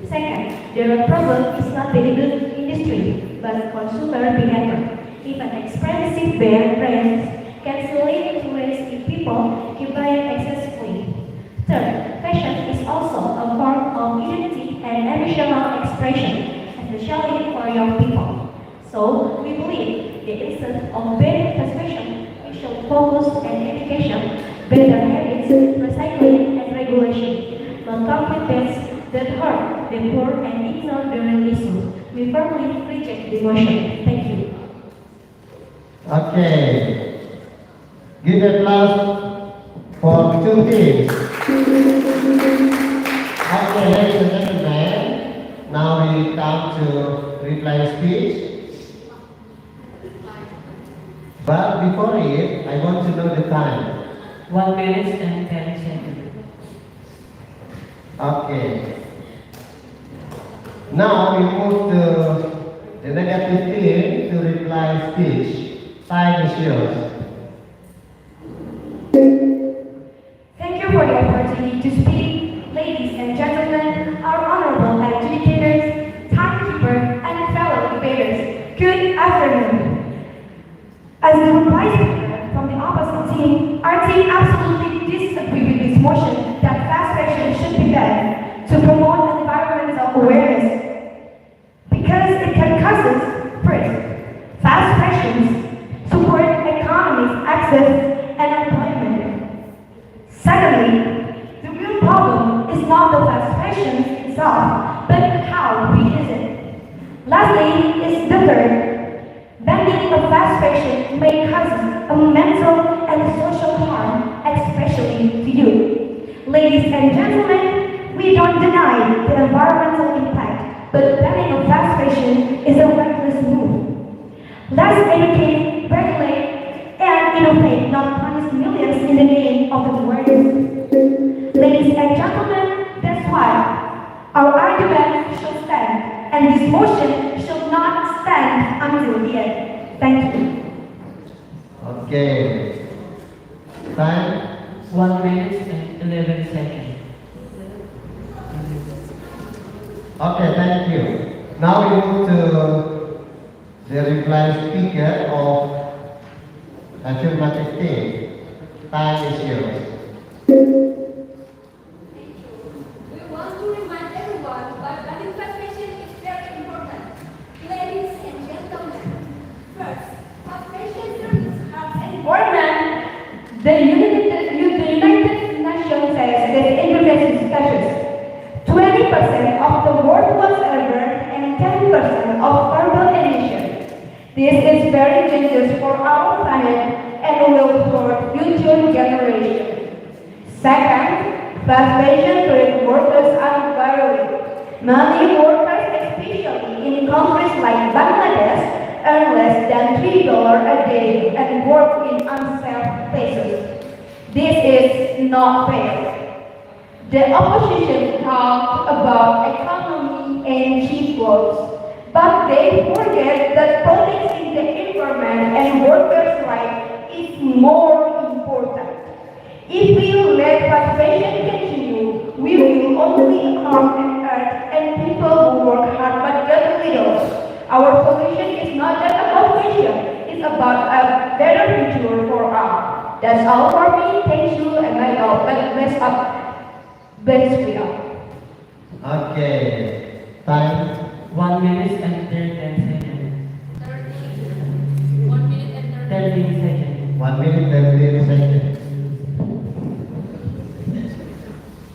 Second, the real problem is not the industry, but consumer behavior. Even expensive brands can still lead to waste if people keep buying excessively. Third, fashion is also a form of identity and emotional expression, especially for young people. So, we believe that instead of banning fast fashion, we should focus on education, better habits, recycling, and regulation, not concrete bans that hurt the poor and ignore the real issue. We firmly reject the motion. Thank you. Okay. Give applause for two teams. Okay, ladies and gentlemen, now we come to reply speech. But before it, I want to know the time. 1 minute and 10 seconds. Okay. Now we move to the negative team to reply speech. Time is yours. Thank you for the opportunity to speak, ladies and gentlemen, our honorable adjudicators, timekeeper, and fellow debaters. Good afternoon. As the reply speaker from the opposite team, our team absolutely disagree with this motion that fast fashion should be banned to promote environmental awareness because it can cause us, first, fast fashions support economies, access, and employment. Secondly, the real problem is not the fast fashion itself, but how we use it. Lastly is the third. Banning of fast fashion may cause a mental and social harm, especially to youth. Ladies and gentlemen, we don't deny the environmental impact, but banning of fast fashion is a reckless move. Let's educate, regulate, and innovate, not punish millions in the name of awareness. Ladies and gentlemen, that's why our argument should stand, and this motion should not stand until the end. Thank you. Okay. Time 1 minute and 11 seconds. Okay, thank you. Now we move to the reply speaker of affirmative team. Time is yours. We want to remind everyone that banning fast fashion is very important. Ladies and gentlemen, first, fast fashion services have Environment. The United Nations says that Indonesia's status 20% of the world whatsoever and 10% of carbon emissions. This is very dangerous for our planet and will hurt future generations. Second, fast fashion creates workers unfairly. Many workers, especially in countries like Bangladesh, earn less than $3 a day and work in unsafe places. This is not fair. The opposition talked about economy and cheap clothes, but they forget that protecting the environment and workers' rights is more important. If we let fast fashion continue, we will only harm the earth and people who work hard but get little. Our solution is not just about fashion, it's about a better future for all. That's all for me. Thank you, and I hope that bless up. Bless we all. Okay. Time 1 minute and 10 seconds.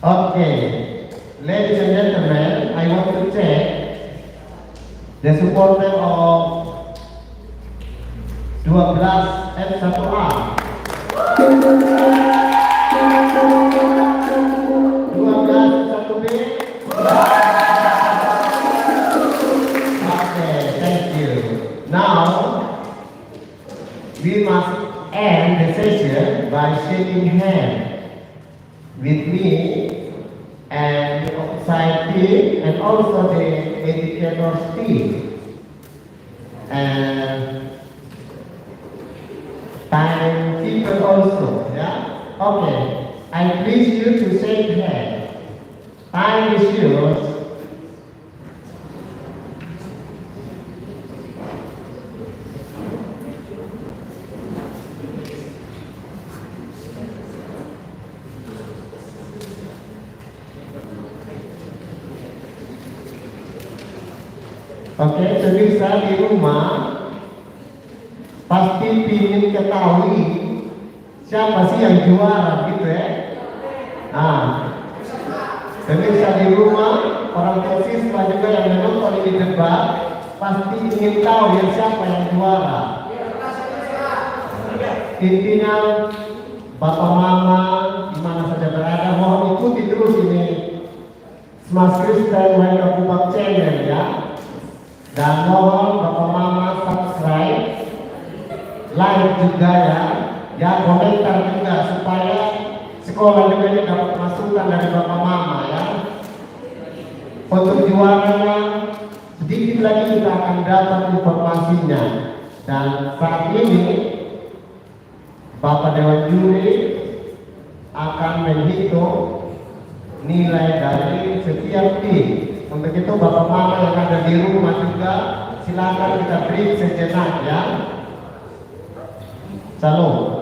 Okay, ladies and gentlemen, I want to check the supporter of 12F1A. 12F1B. Okay, thank you. Now, we must end the session by shaking hands with me and the outside team and also the educators team. And timekeeper also, yeah? Okay, I please you to shake hands. Time is yours. Oke, pemirsa di rumah pasti ingin ketahui siapa sih yang juara gitu ya. Nah, pemirsa di rumah, orang tua siswa juga yang menonton ini debat pasti ingin tahu yang siapa yang juara. Intinya Bapak Mama di mana saja berada mohon ikuti terus ini KRISTEN Waikabubak channel ya. Dan mohon Bapak Mama subscribe, like juga ya komentar juga supaya sekolah juga ini dapat masukan dari Bapak Mama ya. Untuk juaranya sedikit lagi kita akan dapat informasinya. Dan saat ini Bapak Dewan Juri akan menghitung nilai dari setiap tim. Untuk itu Bapak Mama yang ada di rumah juga silakan kita break sejenak ya. Salam.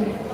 you.